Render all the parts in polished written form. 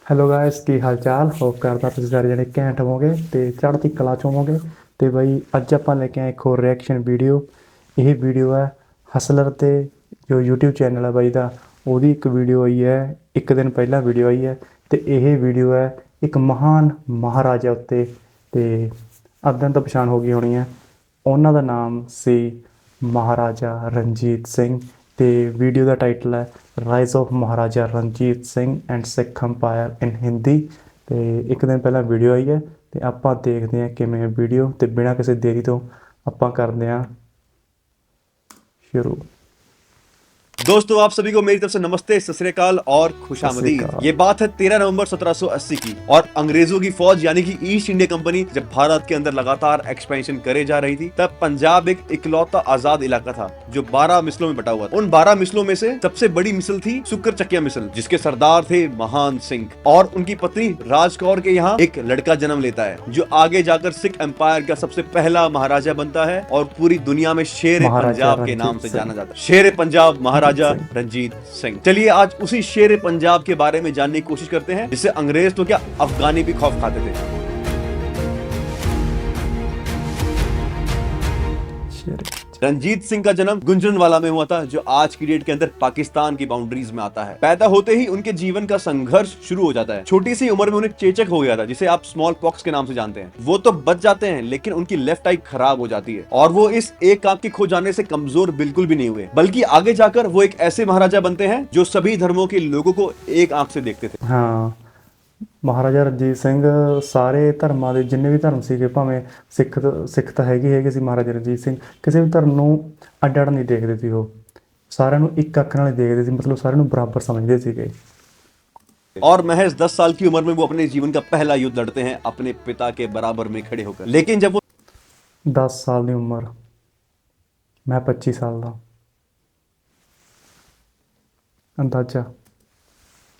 Hello guys, ਕੀ ਹਾਲ ਚਾਲ? Hop ਕਰਦਾ ਤੁਸੀਂ ਸਾਰੇ ਜਣੇ ਘੈਂਟ ਹੋਵੋਗੇ ਤੇ ਚੜ੍ਹਦੀ ਕਲਾ 'ਚ ਹੋਵੋਗੇ। ਤੇ ਬਈ ਅੱਜ ਆਪਾਂ ਲੈ ਕੇ ਆਏ ਇੱਕ ਹੋਰ ਰਿਐਕਸ਼ਨ ਵੀਡੀਓ। ਇਹ ਵੀਡੀਓ ਹੈ ਹਸਲਰ ਤੇ ਜੋ YouTube ਚੈਨਲ ਹੈ ਬਾਈ ਦਾ, ਉਹਦੀ ਇੱਕ ਵੀਡੀਓ ਆਈ ਹੈ। ਇੱਕ ਦਿਨ ਪਹਿਲਾਂ ਵੀਡੀਓ ਆਈ ਹੈ ਤੇ ਇਹ ਵੀਡੀਓ ਹੈ ਇੱਕ ਮਹਾਨ ਮਹਾਰਾਜਾ ਉੱਤੇ। ਤੇ ਅੱਧਿਆਂ ਤਾਂ ਪਛਾਣ ਹੋ ਗਈ ਹੋਣੀ ਹੈ, ਉਹਨਾਂ ਦਾ ਨਾਮ ਸੀ ਮਹਾਰਾਜਾ ਰਣਜੀਤ ਸਿੰਘ। ਤੇ ਵੀਡੀਓ ਦਾ ਟਾਈਟਲ ਹੈ rise of Maharaja Ranjit Singh and Sikh empire in Hindi. ਤੇ ਇੱਕ ਦਿਨ ਪਹਿਲਾਂ ਵੀਡੀਓ ਆਈ ਹੈ ਤੇ ਆਪਾਂ ਦੇਖਦੇ ਹਾਂ ਕਿਵੇਂ ਵੀਡੀਓ। ਤੇ ਬਿਨਾਂ ਕਿਸੇ ਦੇਰੀ ਤੋਂ ਆਪਾਂ ਕਰਦੇ ਹਾਂ शुरू। दोस्तों, आप सभी को मेरी तरफ से नमस्ते, सत श्री अकाल और सत श्री खुशामदीद। अकाल। ये बात है 13 नवंबर 1780 की, और अंग्रेजों की फौज यानी कि ईस्ट इंडिया कंपनी जब भारत के अंदर लगातार एक्सपेंशन करे जा रही थी, तब पंजाब एक इकलौता आजाद इलाका था जो 12 मिसलों में बटा हुआ था। उन 12 मिसलों में से सबसे बड़ी मिसल थी शुक्र चकिया मिसल, जिसके सरदार थे महान सिंह, और उनकी पत्नी राज कौर के यहाँ एक लड़का जन्म लेता है जो आगे जाकर सिख एम्पायर का सबसे पहला महाराजा बनता है और पूरी दुनिया में शेर पंजाब के नाम से जाना जाता है। शेर पंजाब महाराजा रंजीत सिंह। चलिए आज उसी शेर पंजाब के बारे में जानने की कोशिश करते हैं, जिससे अंग्रेज तो क्या अफगानी भी खौफ खाते थे। रंजीत सिंह का जन्म गुंजरनवाला में हुआ था, जो आज की डेट के अंदर पाकिस्तान की बाउंड्रीज में आता है। पैदा होते ही उनके जीवन का संघर्ष शुरू हो जाता है। छोटी सी उम्र में उन्हें चेचक हो गया था, जिसे आप स्मॉल पॉक्स के नाम से जानते हैं। वो तो बच जाते हैं, लेकिन उनकी लेफ्ट आई खराब हो जाती है और वो इस एक आंख के खो जाने से कमजोर बिल्कुल भी नहीं हुए, बल्कि आगे जाकर वो एक ऐसे महाराजा बनते हैं जो सभी धर्मों के लोगों को एक आंख से देखते थे। हाँ, ਮਹਾਰਾਜਾ ਰਣਜੀਤ ਸਿੰਘ ਸਾਰੇ ਧਰਮਾਂ ਦੇ ਜਿੰਨੇ ਵੀ ਧਰਮ ਸੀਗੇ, ਭਾਵੇਂ ਸਿੱਖ ਤਾਂ ਹੈਗੇ ਸੀ। ਮਹਾਰਾਜਾ ਰਣਜੀਤ ਸਿੰਘ ਕਿਸੇ ਵੀ ਧਰਮ ਨੂੰ ਅੱਡ ਅੱਡ ਨਹੀਂ ਦੇਖਦੇ ਸੀ। ਉਹ ਸਾਰਿਆਂ ਨੂੰ ਇੱਕ ਅੱਖ ਨਾਲ ਦੇਖਦੇ ਸੀ, ਮਤਲਬ ਸਾਰਿਆਂ ਨੂੰ ਬਰਾਬਰ समझते ਸੀਗੇ। और महज 10 साल की उम्र में वो अपने जीवन का पहला युद्ध लड़ते हैं अपने पिता के बराबर में खड़े होकर। लेकिन जब वो 10 ਸਾਲ ਦੀ ਉਮਰ, ਮੈਂ 25 साल ਦਾ अंदाजा।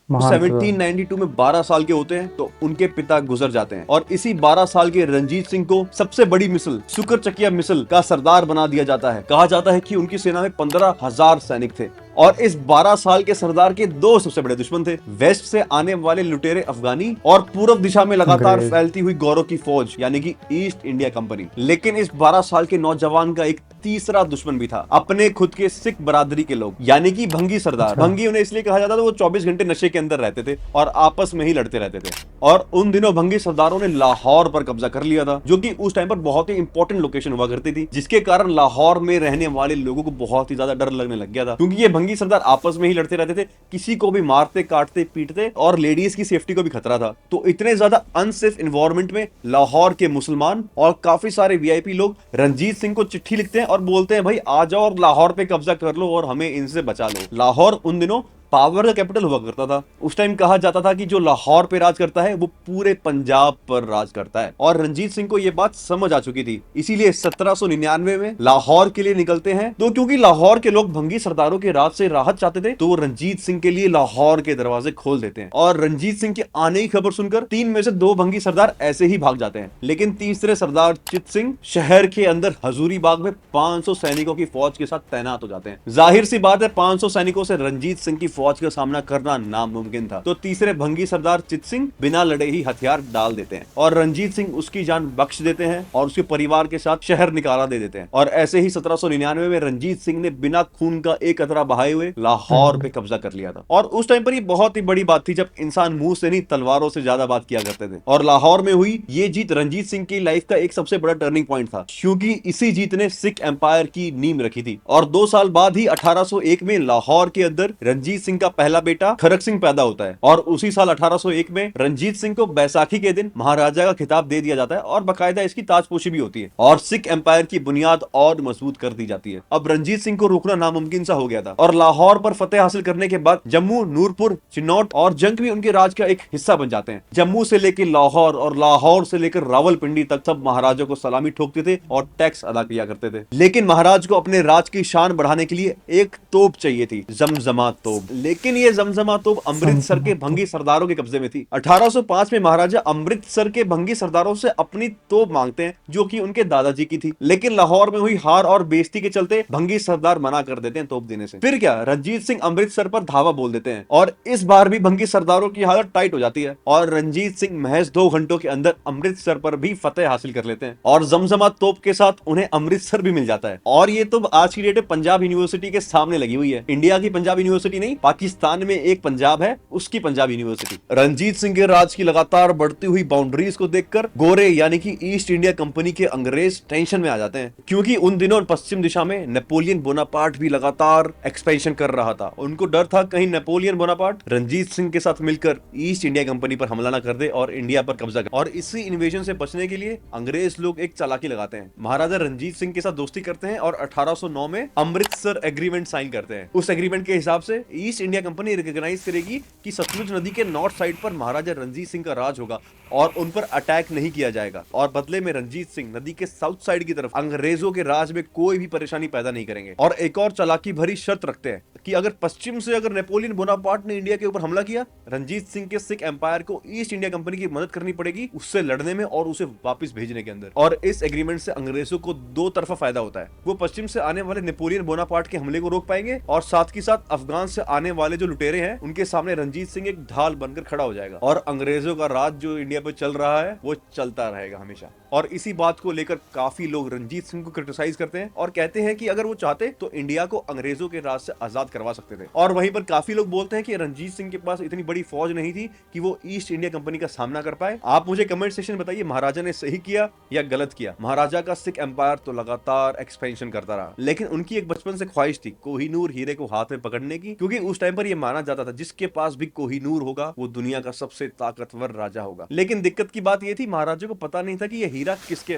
1792 में 12 साल के होते हैं तो उनके पिता गुजर जाते हैं, और इसी 12 साल के रंजीत सिंह को सबसे बड़ी मिसल शुक्र चकिया मिसल का सरदार बना दिया जाता है। कहा जाता है कि उनकी सेना में 15,000 सैनिक थे, और इस 12 साल के सरदार के दो सबसे बड़े दुश्मन थे, वेस्ट से आने वाले लुटेरे अफगानी और पूर्व दिशा में लगातार फैलती हुई गौरों की फौज यानी कि ईस्ट इंडिया कंपनी। लेकिन इस 12 साल के नौजवान का एक तीसरा दुश्मन भी था, अपने खुद के सिख बरादरी के लोग यानी कि भंगी सरदार। भंगी उन्हें इसलिए कहा जाता था, वो 24 घंटे नशे के अंदर रहते थे और आपस में ही लड़ते रहते थे। और उन दिनों भंगी सरदारों ने लाहौर पर कब्जा कर लिया था, जो कि उस टाइम पर बहुत ही इंपॉर्टेंट लोकेशन हुआ करती थी, जिसके कारण लाहौर में रहने वाले लोगों को बहुत ही ज्यादा डर लगने लग गया था, क्योंकि ये भंगी सरदार आपस में ही लड़ते रहते थे, किसी को भी मारते काटते पीटते, और लेडीज की सेफ्टी को भी खतरा था। तो इतने ज्यादा अनसेफ इन्वायरमेंट में लाहौर के मुसलमान और काफी सारे वीआईपी लोग रंजीत सिंह को चिट्ठी लिखते हैं और बोलते हैं, भाई आ जाओ और लाहौर पे कब्जा कर लो और हमें इनसे बचा लो। लाहौर उन दिनों पावर का कैपिटल हुआ करता था। उस टाइम कहा जाता था कि जो लाहौर पे राज करता है वो पूरे पंजाब पर राज करता है, और रंजीत सिंह को ये बात समझ आ चुकी थी। इसीलिए 1799 में लाहौर के लिए निकलते हैं। तो क्योंकि लाहौर के लोग भंगी सरदारों के राज से राहत चाहते थे, तो वो रंजीत सिंह के लिए लाहौर के दरवाजे खोल देते हैं, और रंजीत सिंह के आने की खबर सुनकर 3 में से 2 भंगी सरदार ऐसे ही भाग जाते हैं। लेकिन तीसरे सरदार चित सिंह शहर के अंदर हजूरी बाग में 500 सैनिकों की फौज के साथ तैनात हो जाते हैं। जाहिर सी बात है, 500 सैनिकों से रंजीत सिंह की फौज का सामना करना नामुमकिन था। तो तीसरे भंगी सरदार चित सिंह बिना लड़े ही हथियार डाल देते हैं, और रंजीत सिंह उसकी जान बख्श देते हैं और उसके परिवार के साथ शहर निकाला दे देते हैं। और ऐसे ही 1799 में रंजीत सिंह ने बिना खून का एक कतरा बहाए हुए लाहौर पे कब्जा कर लिया था। और उस टाइम पर ये बहुत ही बड़ी बात थी, जब इंसान मुंह से नहीं तलवारों से ज्यादा बात किया करते थे। और लाहौर में हुई ये जीत रंजीत सिंह की लाइफ का एक सबसे बड़ा टर्निंग पॉइंट था, क्योंकि इसी जीत ने सिख एम्पायर की नींव रखी थी। और 2 साल बाद ही 1801 में लाहौर के अंदर रंजीत सिंह का पहला बेटा खरक सिंह पैदा होता है, और उसी साल 1801 में रंजीत सिंह को बैसाखी के दिन महाराजा का खिताब दे दिया जाता है, और बाकायदा इसकी ताजपोशी भी होती है, और सिख एम्पायर की बुनियाद और मजबूत कर दी जाती है। अब रंजीत सिंह को रोकना नामुमकिन सा हो गया था, और लाहौर पर फतेह हासिल करने के बाद जम्मू, नूरपुर, चिन्नौट और जंग भी उनके राज का एक हिस्सा बन जाते हैं। जम्मू से लेकर लाहौर और लाहौर से लेकर रावलपिंडी तक सब महाराजों को सलामी ठोकते थे और टैक्स अदा किया करते थे। लेकिन महाराज को अपने राज की शान बढ़ाने के लिए एक तोप चाहिए थी, जमजमा तोप। लेकिन ये जमजमा तोप अमृतसर के भंगी सरदारों के कब्जे में थी। 1805 में महाराजा अमृतसर के भंगी सरदारों से अपनी तोप मांगते हैं जो कि उनके दादाजी की थी, लेकिन लाहौर में हुई हार और बेइज्जती के चलते भंगी सरदार मना कर देते हैं तोप देने से। फिर क्या, रंजीत सिंह अमृतसर पर धावा बोल देते हैं और इस बार भी भंगी सरदारों की हालत टाइट हो जाती है और रंजीत सिंह महज 2 घंटों के अंदर अमृतसर पर भी फतेह हासिल कर लेते हैं और जमजमा तोप के साथ उन्हें अमृतसर भी मिल जाता है। और ये तो आज की डेट में पंजाब यूनिवर्सिटी के सामने लगी हुई है। इंडिया की पंजाब यूनिवर्सिटी नहीं, पाकिस्तान में एक पंजाब है, उसकी पंजाब यूनिवर्सिटी। रंजीत सिंह के राज की लगातार बढ़ती हुई बाउंड्रीज को देखकर गोरे यानी कि ईस्ट इंडिया कंपनी के अंग्रेज टेंशन में आ जाते हैं, क्योंकि उन दिनों पश्चिम दिशा में नेपोलियन बोनापार्ट भी लगातार एक्सपेंशन कर रहा था। उनको डर था कहीं नेपोलियन बोनापार्ट रंजीत सिंह के साथ मिलकर ईस्ट इंडिया कंपनी पर हमला न कर दे और इंडिया पर कब्जा कर। और इसी इन्वेजन से बचने के लिए अंग्रेज लोग एक चालाकी लगाते हैं, महाराजा रंजीत सिंह के साथ दोस्ती करते हैं और 1809 में अमृतसर एग्रीमेंट साइन करते हैं। उस एग्रीमेंट के हिसाब से ईस्ट इंडिया कंपनी रिकॉग्नाइज करेगी कि सतलुज नदी के नॉर्थ साइड पर महाराजा रंजीत सिंह का राज होगा और उन पर अटैक नहीं किया जाएगा, और बदले में रंजीत सिंह नदी के साउथ साइड की तरफ अंग्रेजों के राज में कोई भी परेशानी पैदा नहीं करेंगे। और एक और चालाकी भरी शर्त रखते हैं कि अगर पश्चिम से अगर नेपोलियन बोनापार्ट ने इंडिया के ऊपर हमला किया, रंजीत सिंह के सिख एम्पायर को ईस्ट इंडिया कंपनी की मदद करनी पड़ेगी उससे लड़ने में और उसे वापस भेजने के अंदर। और इस एग्रीमेंट से अंग्रेजों को 2 तरफा फायदा होता है, वो पश्चिम से आने वाले नेपोलियन बोनापार्ट के हमले को रोक पाएंगे और साथ ही साथ अफगान से आने वाले जो लुटेरे हैं उनके सामने रंजीत सिंह एक ढाल बनकर खड़ा हो जाएगा और अंग्रेजों का राज जो इंडिया पर चल रहा है वो चलता रहेगा हमेशा। और इसी बात को लेकर काफी लोग रंजीत सिंह को क्रिटिसाइज करते हैं और कहते हैं कि अगर वो चाहते तो इंडिया को अंग्रेजों के राज से आजाद करवा सकते थे। और वहीं पर काफी लोग बोलते हैं कि रंजीत सिंह के पास इतनी बड़ी फौज नहीं थी कि वो ईस्ट इंडिया कंपनी का सामना कर पाए। आप मुझे कमेंट सेक्शन में बताइए महाराजा ने सही किया या गलत किया। महाराजा का सिख एम्पायर तो लगातार एक्सपेंशन करता रहा, लेकिन उनकी एक बचपन से ख्वाहिश थी कोहिनूर हीरे को हाथ में पकड़ने की, क्योंकि उस टाइम पर यह माना जाता था जिसके पास भी कोहिनूर होगा वो दुनिया का सबसे ताकतवर राजा होगा। लेकिन दिक्कत की बात यह थी महाराजा को पता नहीं था कि यह हीरा किसके।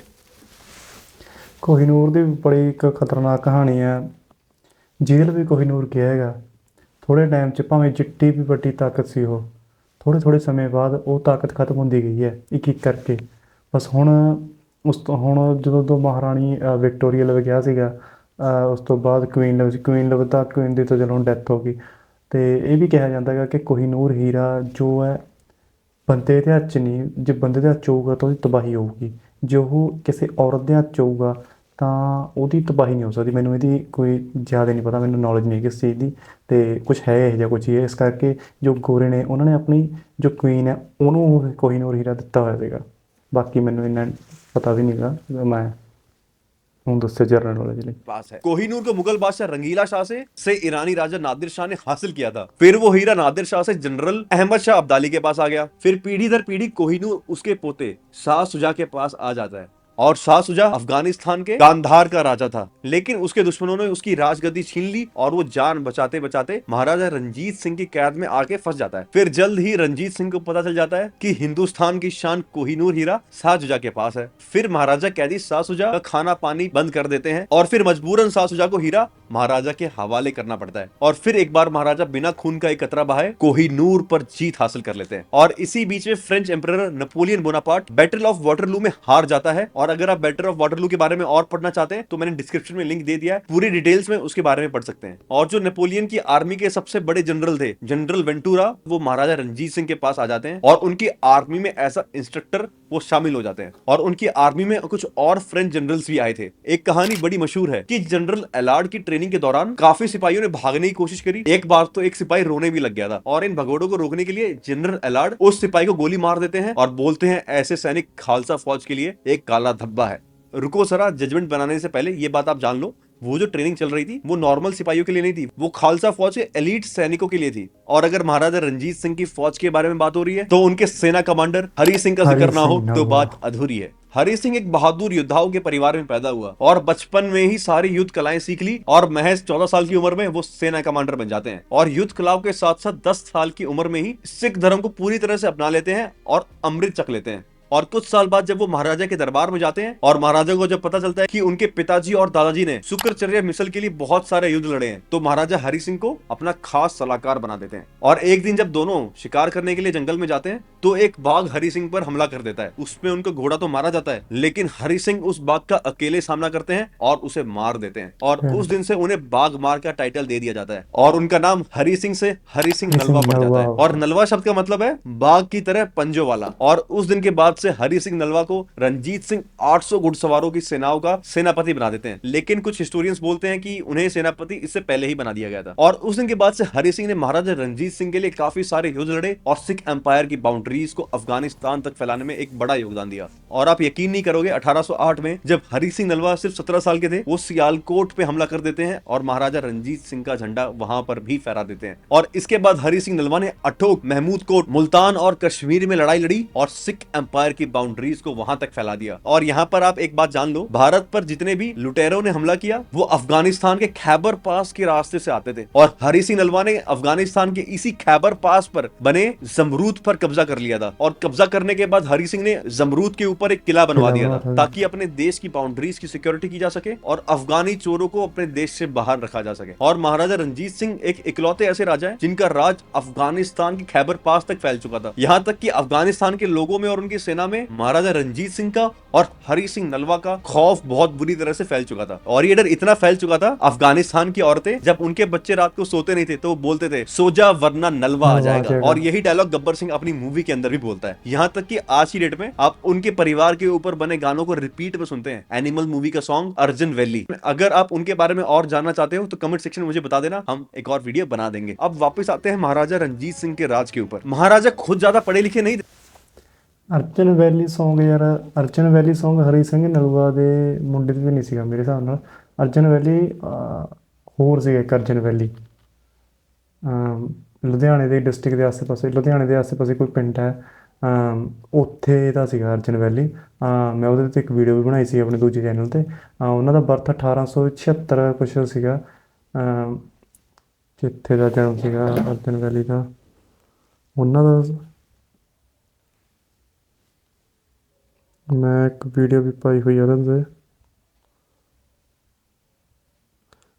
कोहिनूर ਦੀ ਬੜੀ ਇੱਕ ਖਤਰਨਾਕ ਕਹਾਣੀ ਹੈ। ਜੇਲ੍ਹ ਵੀ ਕੋਹਿਨੂਰ ਗਿਆ ਹੈਗਾ। ਥੋੜ੍ਹੇ ਟਾਈਮ 'ਚ ਭਾਵੇਂ ਜਿੱਡੀ ਵੀ ਵੱਡੀ ਤਾਕਤ ਸੀ ਉਹ, ਥੋੜ੍ਹੇ ਸਮੇਂ ਬਾਅਦ ਉਹ ਤਾਕਤ ਖਤਮ ਹੁੰਦੀ ਗਈ ਹੈ ਇੱਕ ਕਰਕੇ। ਬਸ ਹੁਣ ਜਦੋਂ ਤੋਂ ਮਹਾਰਾਣੀ ਵਿਕਟੋਰੀਆ ਲਵੇ ਗਿਆ ਸੀਗਾ, ਉਸ ਤੋਂ ਬਾਅਦ ਕੁਈਨ ਦੀ ਤਾਂ ਚਲੋ ਹੁਣ ਡੈਥ ਹੋ ਗਈ। ਅਤੇ ਇਹ ਵੀ ਕਿਹਾ ਜਾਂਦਾ ਹੈਗਾ ਕਿ ਕੋਹਿਨੂਰ ਹੀਰਾ ਜੋ ਹੈ ਬੰਦੇ ਦੇ ਹੱਥ 'ਚ ਨਹੀਂ, ਜੇ ਬੰਦੇ ਦੇ ਹੱਥ 'ਚ ਹੋਊਗਾ ਤਾਂ ਉਹਦੀ ਤਬਾਹੀ ਹੋਊਗੀ, ਜੇ ਉਹ ਕਿਸੇ ਔਰਤ ਦੇ ਹੱਥ 'ਚ ਹੋਊਗਾ ਤਾਂ ਉਹਦੀ ਤਬਾਹੀ ਨਹੀਂ ਹੋ ਸਕਦੀ। ਮੈਨੂੰ ਇਹਦੀ ਕੋਈ ਜ਼ਿਆਦਾ ਨਹੀਂ ਪਤਾ, ਮੈਨੂੰ ਨੌਲੇਜ ਨਹੀਂ ਕਿਸ ਚੀਜ਼ ਦੀ, ਅਤੇ ਕੁਛ ਹੈ ਇਹੋ ਜਿਹਾ ਕੁਛ ਹੀ ਹੈ। ਇਸ ਕਰਕੇ ਜੋ ਗੋਰੇ ਨੇ ਉਹਨਾਂ ਨੇ ਆਪਣੀ ਜੋ ਕੁਈਨ ਹੈ ਉਹਨੂੰ ਕੋਹਿਨੂਰ ਹੀਰਾ ਦਿੱਤਾ ਹੋਇਆ ਸੀਗਾ। ਬਾਕੀ ਮੈਨੂੰ ਇੰਨਾ ਪਤਾ ਵੀ ਨਹੀਂ ਗਾ, ਮੈਂ जनरल नॉलेज पास है। कोहिनूर को मुगल बादशाह रंगीला शाह से ईरानी राजा नादिर शाह ने हासिल किया था। फिर वो हीरा नादिर शाह से जनरल अहमद शाह अब्दाली के पास आ गया। फिर पीढ़ी दर पीढ़ी कोहिनूर उसके पोते शाह सुजा के पास आ जाता है और शाह सुजा अफगानिस्तान के गांधार का राजा था, लेकिन उसके दुश्मनों ने उसकी राजगद्दी छीन ली और वो जान बचाते बचाते महाराजा रंजीत सिंह की कैद में आके फंस जाता है। फिर जल्द ही रंजीत सिंह को पता चल जाता है कि हिंदुस्तान की शान कोहिनूर हीरा शाह सुजा के पास है। फिर महाराजा कैदी शाह सुजा का खाना पानी बंद कर देते हैं और फिर मजबूरन शाह सुजा को हीरा महाराजा के हवाले करना पड़ता है। और फिर एक बार महाराजा बिना खून का एक कतरा बहाए कोहिनूर पर जीत हासिल कर लेते हैं। और इसी बीच में French emperor Napoleon Bonaparte battle of Waterloo में हार जाता है। और अगर आप बैटल ऑफ वाटरलू के बारे में और पढ़ना चाहते हैं तो मैंने डिस्क्रिप्शन में लिंक दे दिया है, पूरी डिटेल्स में उसके बारे में पढ़ सकते हैं। और जो नेपोलियन की आर्मी के सबसे बड़े जनरल थे, जनरल वेंटूरा, वो महाराजा रंजीत सिंह के पास आ जाते हैं और उनकी आर्मी में ऐसा इंस्ट्रक्टर वो शामिल हो जाते हैं। और उनकी आर्मी में कुछ और फ्रेंच जनरल्स भी आए थे। एक कहानी बड़ी मशहूर है कि जनरल एलार्ड की ट्रेनिंग के दौरान काफी सिपाहियों ने भागने की कोशिश करी। एक बार तो एक सिपाही रोने भी लग गया था और इन भगोड़ों को रोकने के लिए जनरल एलार्ड उस सिपाही को गोली मार देते हैं और बोलते हैं ऐसे सैनिक खालसा फौज के लिए एक काला धब्बा है। रुको जरा, जजमेंट बनाने से पहले ये बात आप जान लो, वो जो ट्रेनिंग चल रही थी वो नॉर्मल सिपाहियों के लिए नहीं थी, वो खालसा फौज के एलीट सैनिकों के लिए थी। और अगर महाराजा रंजीत सिंह की फौज के बारे में बात हो रही है तो उनके सेना कमांडर हरि सिंह का जिक्र ना हो तो बात अधूरी है। हरि सिंह एक बहादुर योद्धाओं के परिवार में पैदा हुआ और बचपन में ही सारी युद्ध कलाएं सीख ली और महज 14 साल की उम्र में वो सेना कमांडर बन जाते हैं। और युद्ध कलाओं के साथ साथ 10 साल की उम्र में ही सिख धर्म को पूरी तरह से अपना लेते हैं और अमृत चख लेते हैं। और कुछ साल बाद जब वो महाराजा के दरबार में जाते हैं और महाराजा को जब पता चलता है कि उनके पिताजी और दादाजी ने शुक्रचर्या मिसल के लिए बहुत सारे युद्ध लड़े हैं, तो महाराजा हरि सिंह को अपना खास सलाहकार बना देते हैं। और एक दिन जब दोनों शिकार करने के लिए जंगल में जाते हैं तो एक बाघ हरि सिंह पर हमला कर देता है। उसमें उनका घोड़ा तो मारा जाता है, लेकिन हरि सिंह उस बाघ का अकेले सामना करते हैं और उसे मार देते हैं। और उस दिन से उन्हें बाघ मार का टाइटल दे दिया जाता है और उनका नाम हरि सिंह से हरि सिंह नलवा पड़ जाता है। और नलवा शब्द का मतलब है बाघ की तरह पंजों वाला। और उस दिन के बाद से हरि सिंह नलवा को रणजीत सिंह 800 घुड़सवारों की सेनाओं का सेनापति बना देते हैं। लेकिन कुछ हिस्टोरियंस बोलते हैं कि उन्हें सेनापति इससे पहले ही बना दिया गया था। और उस दिन के बाद से हरि सिंह ने महाराजा रणजीत सिंह के लिए काफी सारे युद्ध लड़े और सिख एम्पायर की बाउंड्रीज को अफगानिस्तान तक फैलाने में एक बड़ा योगदान दिया। और आप यकीन नहीं करोगे, 1808 में जब हरि सिंह नलवा सिर्फ 17 साल के थे, वो सियालकोट पे हमला कर देते हैं और महाराजा रणजीत सिंह का झंडा वहां पर भी फहरा देते हैं। और इसके बाद हरि सिंह नलवा ने अठोक, महमूद कोट, मुल्तान और कश्मीर में लड़ाई लड़ी और सिख एम्पायर की बाउंड्रीज को वहां तक फैला दिया। और यहाँ पर आप एक बात जान लो, भारत पर जितने भी लुटेरों ने हमला किया वो अफगानिस्तान के खैबर पास के रास्ते से आते थे। और हरि सिंह नलवा ने अफगानिस्तान के इसी खैबर पास पर बने जमरूद पर कब्जा कर लिया था। और कब्जा करने के बाद हरि सिंह ने जमरूद के ऊपर एक किला बनवा दिया था ताकि अपने देश की बाउंड्रीज की सिक्योरिटी की जा सके और अफगानी चोरों को अपने देश से बाहर रखा जा सके। और महाराजा रणजीत सिंह एक इकलौते ऐसे राजा हैं जिनका राज अफगानिस्तान के खैबर पास तक फैल चुका था। यहाँ तक कि अफगानिस्तान के लोगों में और उनकी सेना में महाराजा रणजीत सिंह का और हरि सिंह नलवा का खौफ बहुत बुरी तरह से फैल चुका था। और ये डर इतना फैल चुका था, अफगानिस्तान की औरतें जब उनके बच्चे रात को सोते नहीं थे तो वो बोलते थे, सो जा वरना नलवा आ जाएगा। और यही डायलॉग गब्बर सिंह अपनी मूवी के अंदर भी बोलता है। यहाँ तक कि आज की डेट में आप उनके परिवार के ऊपर बने गानों को रिपीट में सुनते हैं। एनिमल मूवी का सॉन्ग अर्जुन वैली। अगर आप उनके बारे में और जानना चाहते हो तो कमेंट सेक्शन में मुझे बता देना, हम एक और वीडियो बना देंगे। अब वापस आते हैं महाराजा रणजीत सिंह के राज के ऊपर। महाराजा खुद ज्यादा पढ़े लिखे नहीं थे। ਅਰਜਨ ਵੈਲੀ Song ਯਾਰ, ਅਰਜਨ ਵੈਲੀ Song ਹਰੀ ਸਿੰਘ ਨਲਵਾ ਦੇ ਮੁੰਡੇ ਤੇ ਨਹੀਂ ਸੀਗਾ ਮੇਰੇ ਹਿਸਾਬ ਨਾਲ। ਅਰਜਨ ਵੈਲੀ ਹੋਰ ਸੀਗਾ ਇੱਕ ਅਰਜਨ ਵੈਲੀ, ਲੁਧਿਆਣੇ ਦੇ ਡਿਸਟ੍ਰਿਕਟ ਦੇ ਆਸੇ-ਪਾਸੇ, ਲੁਧਿਆਣੇ ਦੇ ਆਸੇ-ਪਾਸੇ ਕੋਈ ਪਿੰਡ ਹੈ, ਉੱਥੇ ਦਾ ਸੀਗਾ ਅਰਜਨ ਵੈਲੀ। ਮੈਂ ਉਹਦੇ 'ਤੇ ਇੱਕ ਵੀਡੀਓ ਵੀ ਬਣਾਈ ਸੀ ਆਪਣੇ ਦੂਜੇ ਚੈਨਲ 'ਤੇ। ਉਹਨਾਂ ਦਾ ਬਰਥ 1876 ਕੁਛ ਸੀਗਾ, ਜਿੱਥੇ ਦਾ ਜਨਮ ਸੀਗਾ ਅਰਜਨ ਵੈਲੀ ਦਾ। ਉਹਨਾਂ ਦਾ ਮੈਂ ਇੱਕ ਵੀਡੀਓ ਵੀ ਪਾਈ ਹੋਈ ਆ ਉਹਦੇ 'ਤੇ।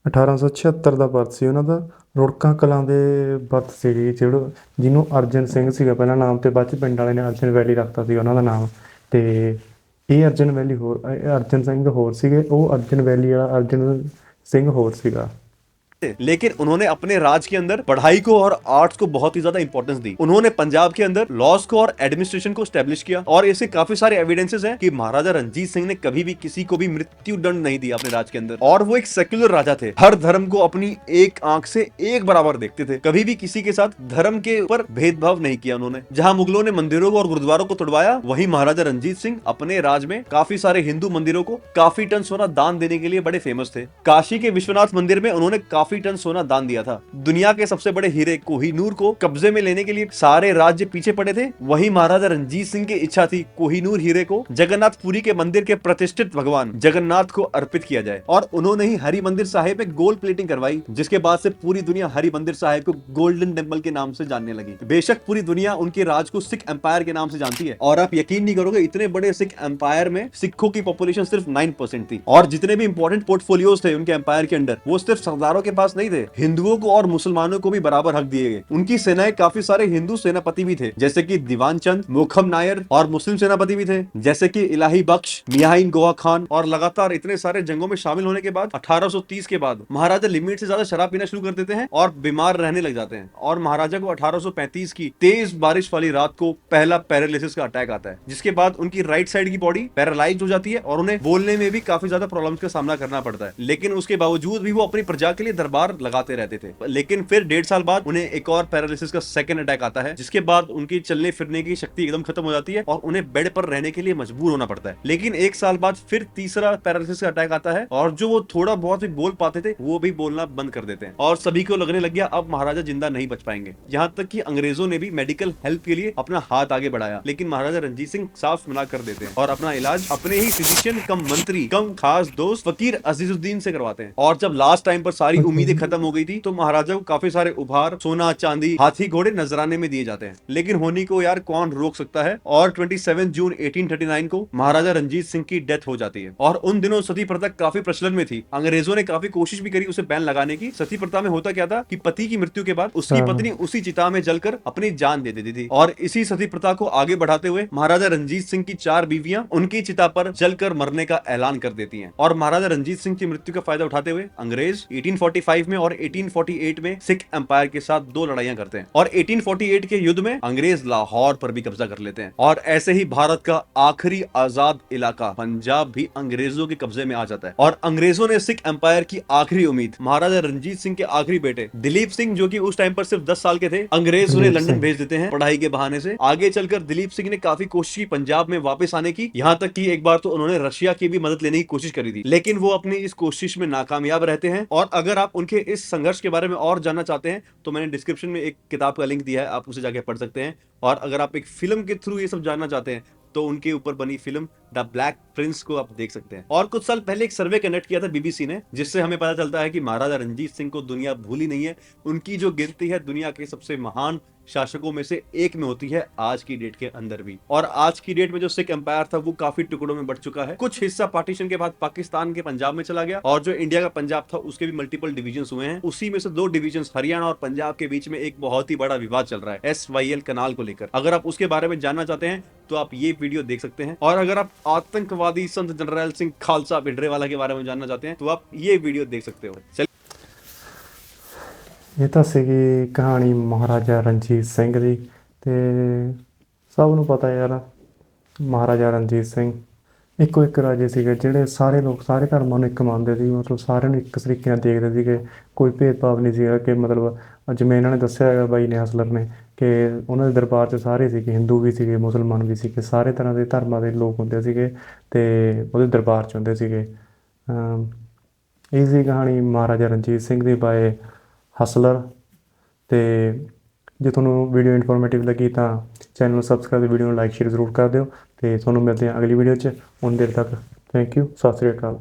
1876 ਦਾ ਬਰਥ ਸੀ ਉਹਨਾਂ ਦਾ। ਰੁੜਕਾ ਕਲਾਂ ਦੇ ਬਰਥ ਸੀਗੀ, ਜਿਹਨੂੰ ਅਰਜਨ ਸਿੰਘ ਸੀਗਾ ਪਹਿਲਾਂ ਨਾਮ, ਤੇ ਬਾਅਦ 'ਚ ਪਿੰਡ ਵਾਲੇ ਨੇ ਅਰਜਨ ਵੈਲੀ ਰੱਖਤਾ ਸੀ ਉਹਨਾਂ ਦਾ ਨਾਮ। ਤੇ ਇਹ ਅਰਜਨ ਵੈਲੀ ਹੋਰ, ਅਰਜਨ ਸਿੰਘ ਹੋਰ ਸੀਗੇ, ਉਹ ਅਰਜਨ ਵੈਲੀ वाला ਅਰਜਨ ਸਿੰਘ ਹੋਰ ਸੀਗਾ। लेकिन उन्होंने अपने राज के अंदर पढ़ाई को और आर्ट्स को बहुत ही ज्यादा इंपॉर्टेंस दी। उन्होंने पंजाब के अंदर लॉज को और एडमिनिस्ट्रेशन को स्टैब्लिश किया। और ऐसे काफी सारे एविडेंसेस हैं कि महाराजा रणजीत सिंह ने कभी भी किसी को भी मृत्यु दंड नहीं दिया अपने राज के अंदर। और वो एक सेक्युलर राजा थे, हर धर्म को अपनी एक आंख से एक बराबर देखते थे, कभी भी किसी के साथ धर्म के ऊपर भेदभाव नहीं किया उन्होंने। जहां मुगलों ने मंदिरों को और गुरुद्वारों को तोड़वाया, वहीं महाराजा रणजीत सिंह अपने राज में काफी सारे हिंदू मंदिरों को काफी टन सोना दान देने के लिए बड़े फेमस थे। काशी के विश्वनाथ मंदिर में उन्होंने काफी टन सोना दान दिया था। दुनिया के सबसे बड़े हीरे कोहिनूर को कब्जे में लेने के लिए सारे राज्य पीछे पड़े थे। वहीं महाराजा रणजीत सिंह की इच्छा थी कोहिनूर हीरे को जगन्नाथपुरी के मंदिर के प्रतिष्ठित भगवान जगन्नाथ को अर्पित किया जाए। और उन्होंने ही हरि मंदिर साहिब में गोल्ड प्लेटिंग करवाई, जिसके बाद से पूरी दुनिया हरि मंदिर साहिब को गोल्डन टेम्पल के नाम से जानने लगी। बेशक पूरी दुनिया उनके राज को सिख एम्पायर के नाम से जानती है। और आप यकीन नहीं करोगे, इतने बड़े सिख एम्पायर में सिखों की पॉपुलेशन सिर्फ 9% थी। और जितने भी इंपॉर्टेंट पोर्टफोलियोज थे उनके एम्पायर के अंदर, वो सिर्फ सरदारों के पास नहीं थे, हिंदुओं को और मुसलमानों को भी बराबर हक दिए गए। उनकी सेनाएं काफी सारे हिंदू सेनापति भी थे, जैसे कि दीवान चंद, मोखम नायर, और मुस्लिम सेनापति भी थे जैसे कि इलाही बख्श, मियाइन गोवा खान। और लगातार इतने सारे जंगों में शामिल होने के बाद 1830 के बाद महाराजा लिमिट से ज्यादा शराब पीना शुरू कर देते हैं और बीमार रहने लग जाते हैं। और महाराजा को 1835 की तेज बारिश वाली रात को पहला पैरालिसिस का अटैक आता है, जिसके बाद उनकी राइट साइड की बॉडी पैरालाइज हो जाती है और उन्हें बोलने में भी काफी ज्यादा प्रॉब्लम्स का सामना करना पड़ता है। लेकिन उसके बावजूद भी वो अपनी प्रजा के लिए दरबार लगाते रहते थे। लेकिन फिर 1.5 साल बाद उन्हें एक और पैरालिसिस का सेकंड अटैक आता है, जिसके बाद उनकी चलने फिरने की शक्ति एकदम खत्म हो जाती है और उन्हें बेड पर रहने के लिए मजबूर होना पड़ता है। लेकिन 1 साल बाद फिर तीसरा पैरालिसिस का अटैक आता है और जो वो थोड़ा बहुत भी बोल पाते थे वो भी बोलना बंद कर देते हैं। और सभी को लगने लग गया अब महाराजा जिंदा नहीं बच पाएंगे। यहाँ तक कि अंग्रेजों ने भी मेडिकल हेल्प के लिए अपना हाथ आगे बढ़ाया, लेकिन महाराजा रणजीत सिंह साफ मना कर देते हैं और अपना इलाज अपने ही फिजिशियन कम मंत्री कम खास दोस्त फकीर अजीजुद्दीन से करवाते हैं। और जब लास्ट टाइम पर सारी उम्मीदें खत्म हो गई थी तो महाराजा को काफी सारे उपहार, सोना चांदी, हाथी घोड़े नजराने में दिए जाते हैं। लेकिन होनी को यार कौन रोक सकता है। और 27 जून 1839 को महाराजा रंजीत सिंह की डेथ हो जाती है। और उन दिनों सती प्रथा काफी प्रचलन में थी। अंग्रेजों ने काफी कोशिश भी करी उसे बैन लगाने की। सती प्रथा में होता क्या था कि पति की मृत्यु के बाद उसकी हाँ। पत्नी उसी चिता में जलकर अपनी जान दे देती थी। और इसी सती प्रथा को आगे बढ़ाते हुए महाराजा रंजीत सिंह की 4 बीवियां उनकी चिता पर जलकर मरने का ऐलान कर देती हैं। और महाराजा रंजीत सिंह की मृत्यु का फायदा उठाते हुए अंग्रेज 1845 में और 1848 में सिख एम्पायर के साथ 2 लड़ाइयां करते हैं। और 1848 के युद्ध में अंग्रेज लाहौर पर भी कब्जा कर लेते हैं। और ऐसे ही भारत का आखिरी आजाद इलाका पंजाब भी अंग्रेजों के कब्जे में आ जाता है। और अंग्रेजों ने सिख एम्पायर की आखिरी उम्मीद महाराजा रंजीत सिंह के आखिरी बेटे दिलीप सिंह, जो कि उस टाइम पर सिर्फ 10 साल के थे, अंग्रेज उन्हें दिलीप लंदन सिंह। भेज देते हैं पढ़ाई के बहाने से। आगे चलकर दिलीप सिंह ने काफी कोशिश की पंजाब में वापस आने की। यहां तक कि एक बार तो उन्होंने रशिया की भी मदद लेने की कोशिश करी थी, लेकिन वो अपनी इस कोशिश में नाकामयाब रहते हैं। और अगर आप उनके इस संघर्ष के बारे में और जानना चाहते हैं तो मैंने डिस्क्रिप्शन में एक किताब का लिंक दिया है, आप उसे जाके पढ़ सकते हैं। और अगर आप एक फिल्म के थ्रू ये सब जानना चाहते हैं तो उनके ऊपर बनी फिल्म द ब्लैक प्रिंस को आप देख सकते हैं। और कुछ साल पहले एक सर्वे कंडक्ट किया था बीबीसी ने, जिससे हमें पता चलता है कि महाराजा रंजीत सिंह को दुनिया भूली नहीं है। उनकी जो गिनती है दुनिया के सबसे महान शासकों में से एक में होती है आज की डेट के अंदर भी। और आज की डेट में जो सिख एम्पायर था वो काफी टुकड़ों में बट चुका है। कुछ हिस्सा पार्टीशन के बाद पाकिस्तान के पंजाब में चला गया। और जो इंडिया का पंजाब था उसके भी मल्टीपल डिविजन्स हुए हैं। उसी में से 2 डिविजन्स हरियाणा और पंजाब के बीच में एक बहुत ही बड़ा विवाद चल रहा है SYL कनाल को लेकर। अगर आप उसके बारे में जानना चाहते हैं तो आप ये वीडियो देख सकते हैं। और अगर आप आतंकवादी संत जरनैल सिंह खालसा भिंडरेवाला के बारे में जानना चाहते हैं तो आप ये वीडियो देख सकते हो। ਇਹ ਤਾਂ ਸੀਗੀ ਕਹਾਣੀ ਮਹਾਰਾਜਾ ਰਣਜੀਤ ਸਿੰਘ ਦੀ। ਤੇ ਸਭ ਨੂੰ ਪਤਾ ਯਾਰ ਮਹਾਰਾਜਾ ਰਣਜੀਤ ਸਿੰਘ ਇੱਕੋ ਇੱਕ ਰਾਜੇ ਸੀਗੇ ਜਿਹੜੇ ਸਾਰੇ ਲੋਕ ਸਾਰੇ ਧਰਮਾਂ ਨੂੰ ਇੱਕ ਮੰਨਦੇ ਸੀ। ਮਤਲਬ ਸਾਰਿਆਂ ਨੂੰ ਇੱਕ ਤਰੀਕੇ ਨਾਲ ਦੇਖਦੇ ਸੀਗੇ, ਕੋਈ ਭੇਦਭਾਵ ਨਹੀਂ ਸੀਗਾ। ਕਿ ਮਤਲਬ ਜਿਵੇਂ ਇਹਨਾਂ ਨੇ ਦੱਸਿਆ ਹੈਗਾ ਬਾਈ ਨੇ ਹਸਲਰ ਨੇ ਕਿ ਉਹਨਾਂ ਦੇ ਦਰਬਾਰ 'ਚ ਸਾਰੇ ਸੀਗੇ, ਹਿੰਦੂ ਵੀ ਸੀਗੇ, ਮੁਸਲਮਾਨ ਵੀ ਸੀਗੇ, ਸਾਰੇ ਤਰ੍ਹਾਂ ਦੇ ਧਰਮਾਂ ਦੇ ਲੋਕ ਹੁੰਦੇ ਸੀਗੇ ਅਤੇ ਉਹਦੇ ਦਰਬਾਰ 'ਚ ਹੁੰਦੇ ਸੀਗੇ। ਇਹ ਸੀ ਕਹਾਣੀ ਮਹਾਰਾਜਾ ਰਣਜੀਤ ਸਿੰਘ ਦੀ ਬਾਏ ਹਸਲਰ। ਅਤੇ ਜੇ ਤੁਹਾਨੂੰ ਵੀਡੀਓ ਇਨਫੋਰਮੇਟਿਵ ਲੱਗੀ ਤਾਂ ਚੈਨਲ ਨੂੰ ਸਬਸਕ੍ਰਾਈਬ, ਵੀਡੀਓ ਨੂੰ ਲਾਈਕ ਸ਼ੇਅਰ ਜ਼ਰੂਰ ਕਰ ਦਿਓ। ਅਤੇ ਤੁਹਾਨੂੰ ਮਿਲਦੇ ਹਾਂ ਅਗਲੀ ਵੀਡੀਓ 'ਚ। ਉਨੀ ਦੇਰ ਤੱਕ ਥੈਂਕ ਯੂ, ਸਤਿ ਸ਼੍ਰੀ ਅਕਾਲ।